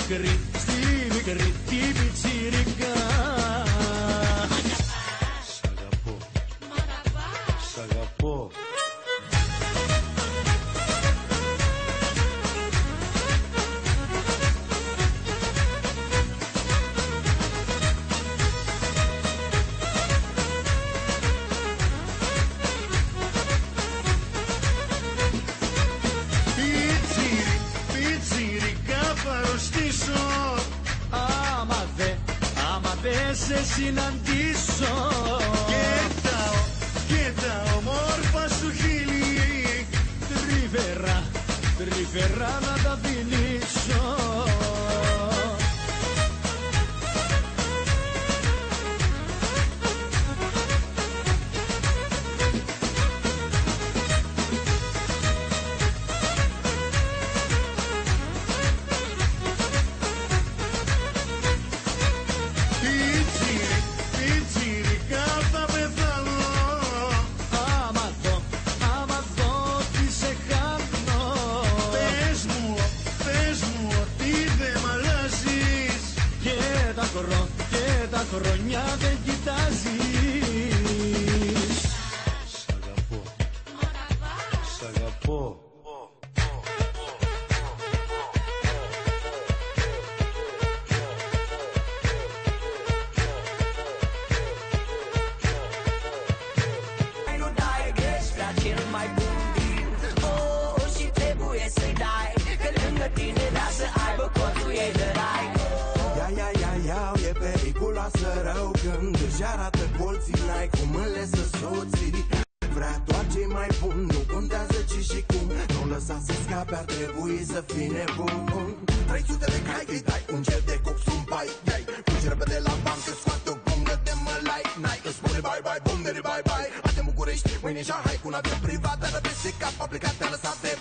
μικρή, στη μικρή τη πιτσιρικά. Σ' αγαπώ, σ' αγαπώ. Σε συναντήσω. Και τα όμορφα σου χείλη τριβερά, τριβερά να τα φιλήσω. Και τα χρόνια δεν κοιτάζεις. Σ' αγαπώ, σ' αγαπώ. Ai nu dai greș la cel mai bun din. Oh, și trebuie să-i dai, că lângă tine da să aibă cotul ei de rai. E periculoasă rău când își arată colții, n-ai cum înlesă soții. Vrea doar cei mai buni, nu contează ce și cum. Nu lăsa să scape, ar trebui să fii nebun. 300 de cai îi dai, un cer de cox, un pai, dai. Fugi repede la bancă, scoate o pungă de mălai. N-ai că spune bye bye, bum de bye bye. Azi în București, mâine Shanghai, cu un avion privat. Dar peste cap, a plecat, te-a lăsat de